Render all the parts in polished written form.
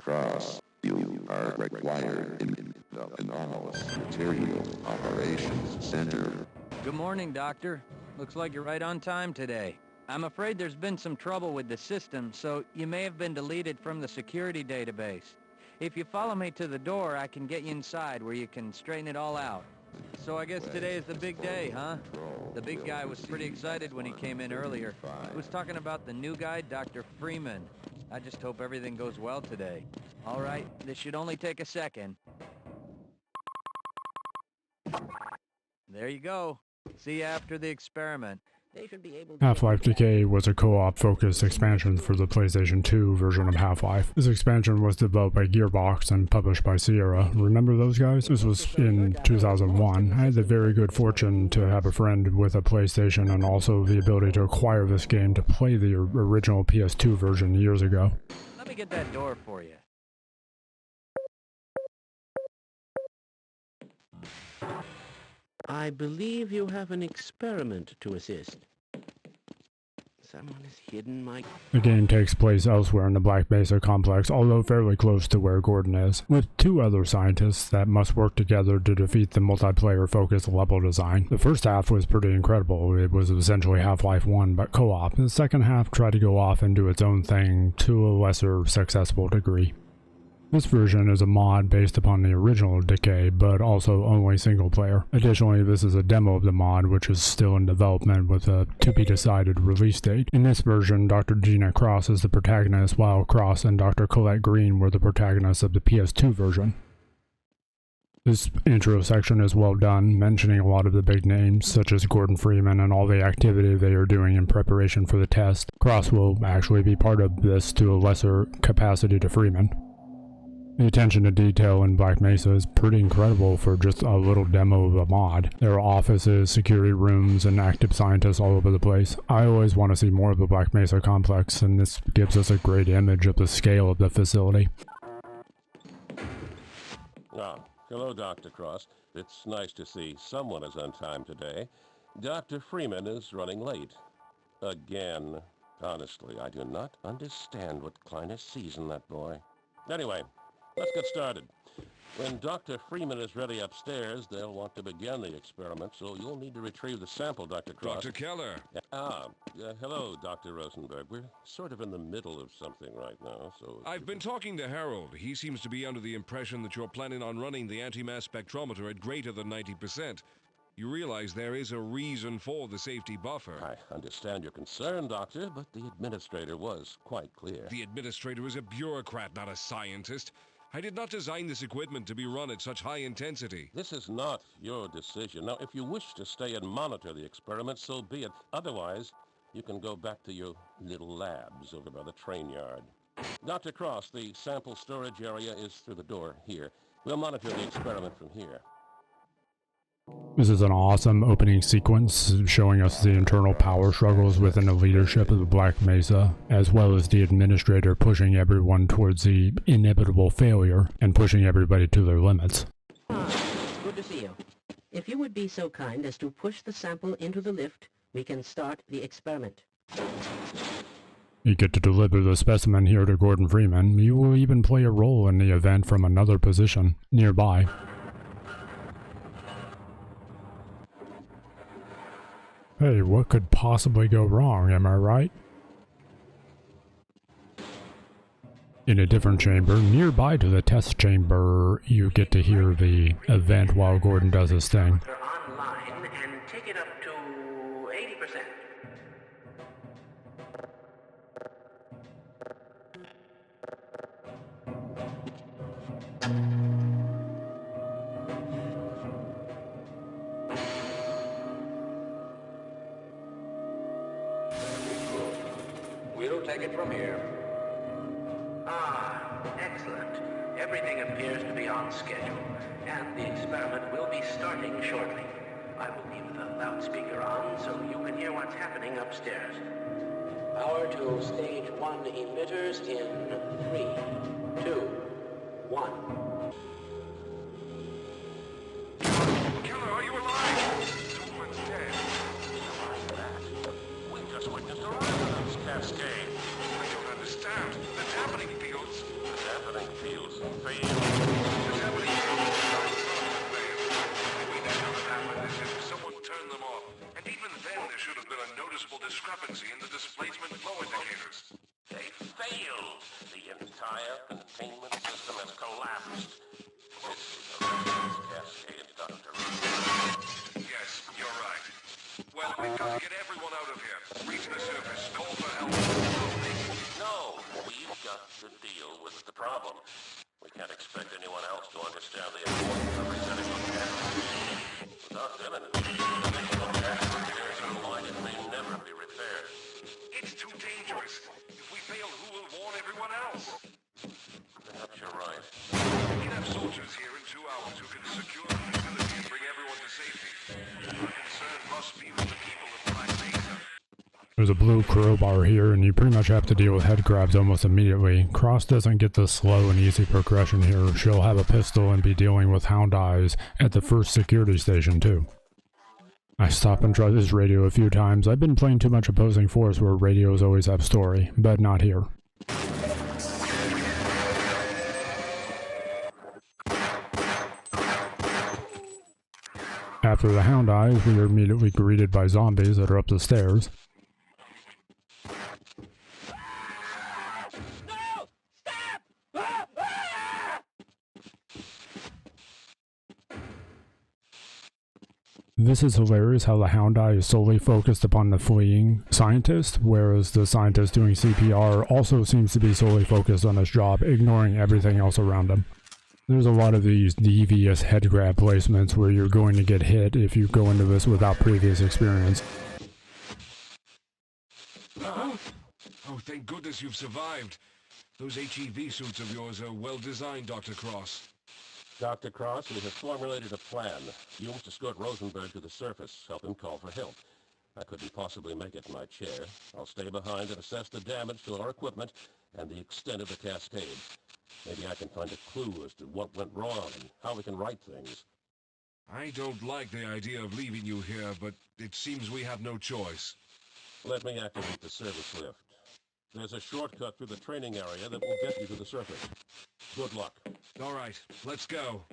Cross, you are required in the anomalous material operations center. Good morning, Doctor. Looks like you're right on time today. I'm afraid there's been some trouble with the system, so you may have been deleted from the security database. If you follow me to the door, I can get you inside where you can straighten it all out. So I guess today is the big day, huh? The big guy was pretty excited when he came in earlier. He was talking about the new guy, Dr. Freeman. I just hope everything goes well today. All right, this should only take a second. There you go. See you after the experiment. They should be able to Half-Life Decay was a co-op focused expansion for the PlayStation 2 version of Half-Life. This expansion was developed by Gearbox and published by Sierra. Remember those guys? This was in 2001. I had the very good fortune to have a friend with a PlayStation and also the ability to acquire this game to play the original PS2 version years ago. Let me get that door for you. I believe you have an experiment to assist. Someone has hidden my... The game takes place elsewhere in the Black Mesa complex, although fairly close to where Gordon is, with two other scientists that must work together to defeat the multiplayer-focused level design. The first half was pretty incredible. It was essentially Half-Life 1, but co-op. The second half tried to go off and do its own thing to a lesser successful degree. This version is a mod based upon the original Decay, but also only single player. Additionally, this is a demo of the mod, which is still in development with a to-be-decided release date. In this version, Dr. Gina Cross is the protagonist, while Cross and Dr. Colette Green were the protagonists of the PS2 version. This intro section is well done, mentioning a lot of the big names, such as Gordon Freeman and all the activity they are doing in preparation for the test. Cross will actually be part of this to a lesser capacity to Freeman. The attention to detail in Black Mesa is pretty incredible for just a little demo of a mod. There are offices, security rooms, and active scientists all over the place. I always want to see more of the Black Mesa complex, and this gives us a great image of the scale of the facility. Hello, Dr. Cross. It's nice to see someone is on time today. Dr. Freeman is running late. Again. Honestly, I do not understand what Kleiner sees in that boy. Anyway, let's get started. When Dr. Freeman is ready upstairs, they'll want to begin the experiment, so you'll need to retrieve the sample, Dr. Cross. Dr. Keller. Hello, Dr. Rosenberg. We're sort of in the middle of something right now, so... I've been talking to Harold. He seems to be under the impression that you're planning on running the anti-mass spectrometer at greater than 90%. You realize there is a reason for the safety buffer. I understand your concern, Doctor, but the administrator was quite clear. The administrator is a bureaucrat, not a scientist. I did not design this equipment to be run at such high intensity. This is not your decision. Now, if you wish to stay and monitor the experiment, so be it. Otherwise, you can go back to your little labs over by the train yard. Dr. Cross, the sample storage area is through the door here. We'll monitor the experiment from here. This is an awesome opening sequence showing us the internal power struggles within the leadership of the Black Mesa, as well as the administrator pushing everyone towards the inevitable failure and pushing everybody to their limits. Good to see you. If you would be so kind as to push the sample into the lift, we can start the experiment. You get to deliver the specimen here to Gordon Freeman. You will even play a role in the event from another position nearby. Hey, what could possibly go wrong, am I right? In a different chamber, nearby to the test chamber, you get to hear the event while Gordon does his thing. Online and take it up to 80%. We'll take it from here. Excellent. Everything appears to be on schedule, and the experiment will be starting shortly. I will leave the loudspeaker on so you can hear what's happening upstairs. Power to stage 1 emitters in 3, 2, 1. Keller, are you alive? The woman's dead. We just witnessed a resonance cascade. I don't understand. The dampening fields. The dampening then there should have been a noticeable discrepancy in the displacement flow indicators. They failed. The entire containment system has collapsed. This is a reference cascade, Doctor. Yes, you're right. Well, we've got to get everyone out of here. Reach the surface. Call for help. No, we've got to deal with the problem. We can't expect anyone else to understand the importance of resetting the battery. Without them and the battery repairs are line, it may never be repaired. It's too dangerous. If we fail, who will warn everyone else? Perhaps you're right. We can have soldiers here in 2 hours who can secure the facility and bring everyone to safety. Our concern must be with the people of Black Mesa. There's a blue crowbar here, and you pretty much have to deal with head grabs almost immediately. Cross doesn't get the slow and easy progression here. She'll have a pistol and be dealing with hound eyes at the first security station too. I stop and try this radio a few times. I've been playing too much opposing force where radios always have story, but not here. After the hound eyes, we are immediately greeted by zombies that are up the stairs. This is hilarious how the hound eye is solely focused upon the fleeing scientist, whereas the scientist doing CPR also seems to be solely focused on his job, ignoring everything else around him. There's a lot of these devious head grab placements where you're going to get hit if you go into this without previous experience. Oh, thank goodness you've survived. Those HEV suits of yours are well designed, Dr. Cross. Dr. Cross, we have formulated a plan. You must escort Rosenberg to the surface, help him call for help. I couldn't possibly make it in my chair. I'll stay behind and assess the damage to our equipment and the extent of the cascade. Maybe I can find a clue as to what went wrong and how we can right things. I don't like the idea of leaving you here, but it seems we have no choice. Let me activate the service lift. There's a shortcut through the training area that will get you to the surface. Good luck. All right, let's go.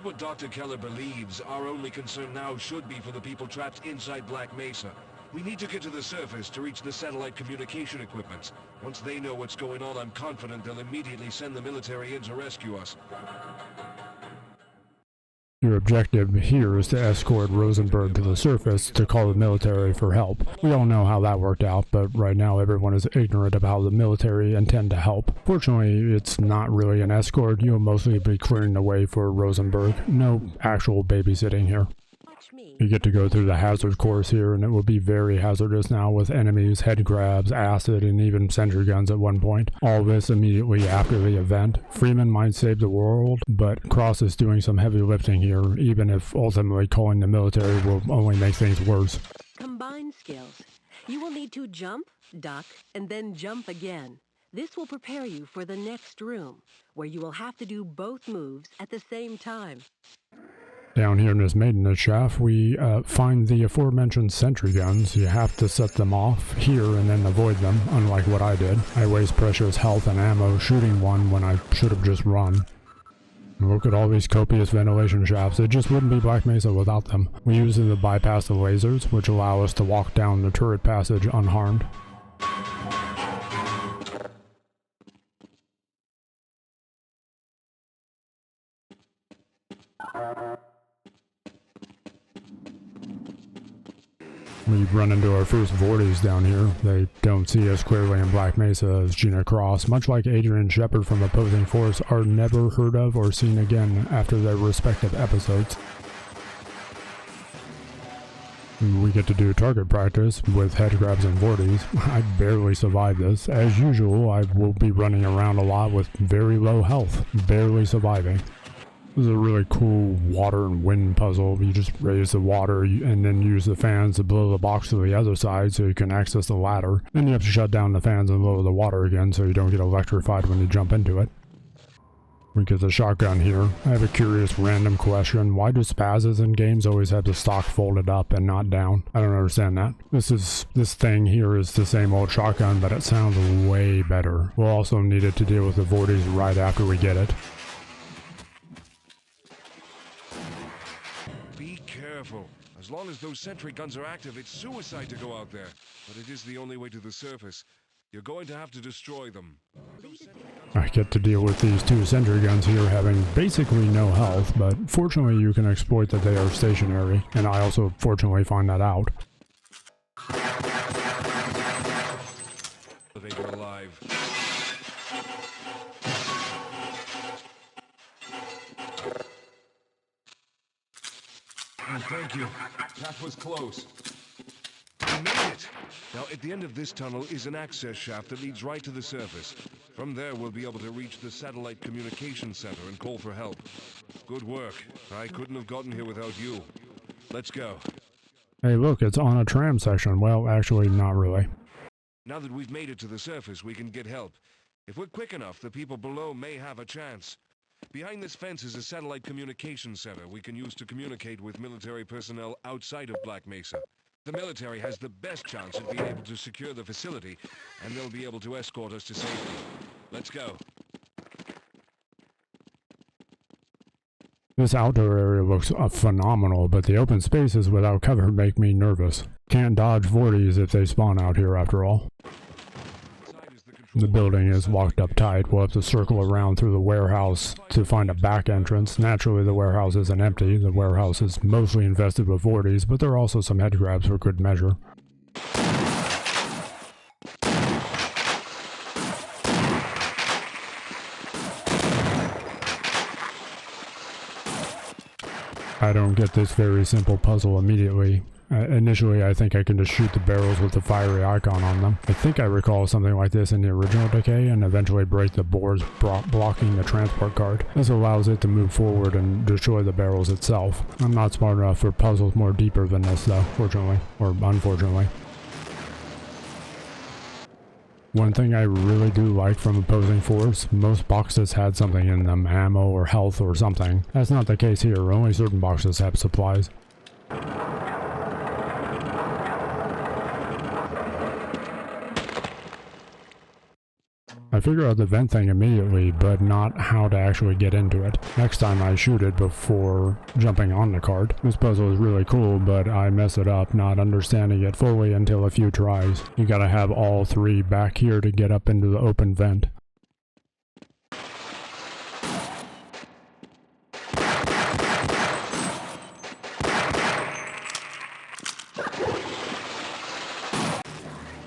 What Dr. Keller believes, our only concern now should be for the people trapped inside Black Mesa. We need to get to the surface to reach the satellite communication equipment. Once they know what's going on, I'm confident they'll immediately send the military in to rescue us. Your objective here is to escort Rosenberg to the surface to call the military for help. We all know how that worked out, but right now everyone is ignorant of how the military intend to help. Fortunately, it's not really an escort. You'll mostly be clearing the way for Rosenberg. No actual babysitting here. You get to go through the hazard course here, and it will be very hazardous now with enemies, head grabs, acid, and even sentry guns at one point. All this immediately after the event. Freeman might save the world, but Cross is doing some heavy lifting here, even if ultimately calling the military will only make things worse. Combine skills. You will need to jump, duck, and then jump again. This will prepare you for the next room, where you will have to do both moves at the same time. Down here in this maintenance shaft, we find the aforementioned sentry guns. You have to set them off here and then avoid them, unlike what I did. I waste precious health and ammo shooting one when I should have just run. Look at all these copious ventilation shafts. It just wouldn't be Black Mesa without them. We use them to bypass the lasers, which allow us to walk down the turret passage unharmed. We run into our first Vorties down here. They don't see us clearly in Black Mesa as Gina Cross, much like Adrian Shepard from Opposing Force, are never heard of or seen again after their respective episodes. We get to do target practice with head grabs and Vorties. I barely survived this. As usual, I will be running around a lot with very low health, barely surviving. This is a really cool water and wind puzzle. You just raise the water and then use the fans to blow the box to the other side so you can access the ladder. Then you have to shut down the fans and lower the water again so you don't get electrified when you jump into it. We get the shotgun here. I have a curious random question. Why do spazzes in games always have the stock folded up and not down? I don't understand that. This thing here is the same old shotgun, but it sounds way better. We'll also need it to deal with the Vorties right after we get it. Be careful. As long as those sentry guns are active, it's suicide to go out there. But it is the only way to the surface. You're going to have to destroy them. I get to deal with these two sentry guns here having basically no health, but fortunately you can exploit that they are stationary, and I also fortunately find that out. They were alive. Oh, thank you. That was close. We made it! Now, at the end of this tunnel is an access shaft that leads right to the surface. From there, we'll be able to reach the satellite communication center and call for help. Good work. I couldn't have gotten here without you. Let's go. Hey look, it's on a tram section. Well, actually, not really. Now that we've made it to the surface, we can get help. If we're quick enough, the people below may have a chance. Behind this fence is a satellite communication center we can use to communicate with military personnel outside of Black Mesa. The military has the best chance of being able to secure the facility, and they'll be able to escort us to safety. Let's go. This outdoor area looks phenomenal, but the open spaces without cover make me nervous. Can't dodge 40s if they spawn out here after all. The building is locked up tight. We'll have to circle around through the warehouse to find a back entrance. Naturally, the warehouse isn't empty. The warehouse is mostly infested with 40s, but there are also some head grabs for good measure. I don't get this very simple puzzle immediately. Initially, I think I can just shoot the barrels with the fiery icon on them. I think I recall something like this in the original Decay, and eventually break the boards blocking the transport card. This allows it to move forward and destroy the barrels itself. I'm not smart enough for puzzles more deeper than this though, fortunately, or unfortunately. One thing I really do like from opposing force, most boxes had something in them, ammo or health or something. That's not the case here, only certain boxes have supplies. I figure out the vent thing immediately, but not how to actually get into it. Next time I shoot it before jumping on the card. This puzzle is really cool, but I mess it up not understanding it fully until a few tries. You gotta have all three back here to get up into the open vent.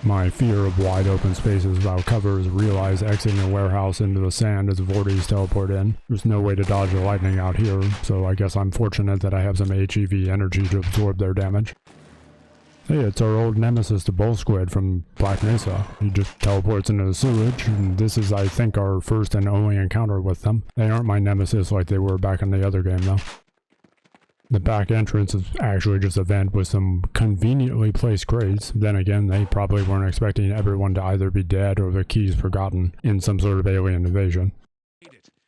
My fear of wide open spaces without cover is realized exiting a warehouse into the sand as vorties teleport in. There's no way to dodge the lightning out here, so I guess I'm fortunate that I have some HEV energy to absorb their damage. Hey, it's our old nemesis, the bull squid from Black Mesa. He just teleports into the sewage, and this is, I think, our first and only encounter with them. They aren't my nemesis like they were back in the other game, though. The back entrance is actually just a vent with some conveniently placed crates. Then again, they probably weren't expecting everyone to either be dead or the keys forgotten in some sort of alien invasion.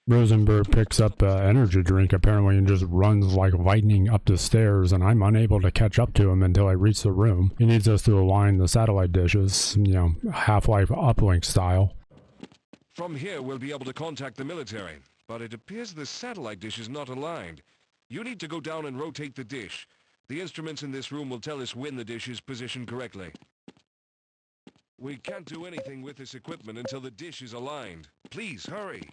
Rosenberg picks up an energy drink apparently and just runs like lightning up the stairs, and I'm unable to catch up to him until I reach the room. He needs us to align the satellite dishes, you know, Half-Life uplink style. From here, we'll be able to contact the military, but it appears the satellite dish is not aligned. You need to go down and rotate the dish. The instruments in this room will tell us when the dish is positioned correctly. We can't do anything with this equipment until the dish is aligned. Please, hurry!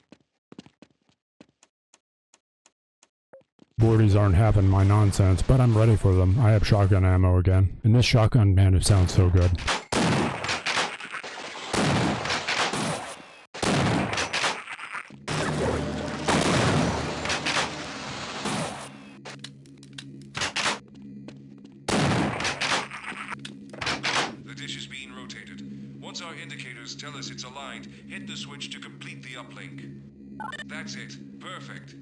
Boardies aren't having my nonsense, but I'm ready for them. I have shotgun ammo again. And this shotgun, man, it sounds so good. Once our indicators tell us it's aligned, hit the switch to complete the uplink. That's it. Perfect.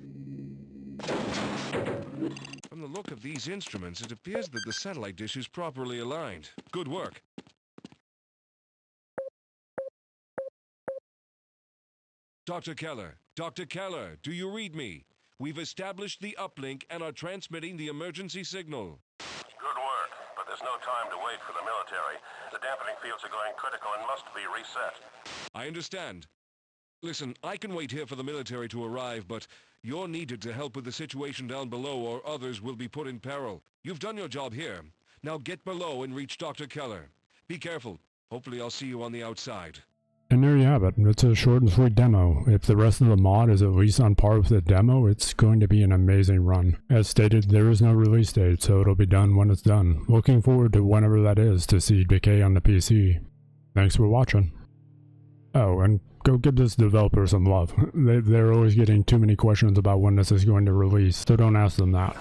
From the look of these instruments, it appears that the satellite dish is properly aligned. Good work. Dr. Keller, do you read me? We've established the uplink and are transmitting the emergency signal. Good work, but there's no time to wait for the military. The dampening fields are going critical and must be reset. I understand. Listen, I can wait here for the military to arrive, but You're needed to help with the situation down below or others will be put in peril. You've done your job here. Now get below and reach Dr. Keller. Be careful. Hopefully I'll see you on the outside. And there you have it. It's a short and sweet demo. If the rest of the mod is at least on par with the demo, it's going to be an amazing run. As stated, there is no release date, so it'll be done when it's done. Looking forward to whenever that is to see Decay on the PC. Thanks for watching. Oh, and go give this developer some love. They're always getting too many questions about when this is going to release, so don't ask them that.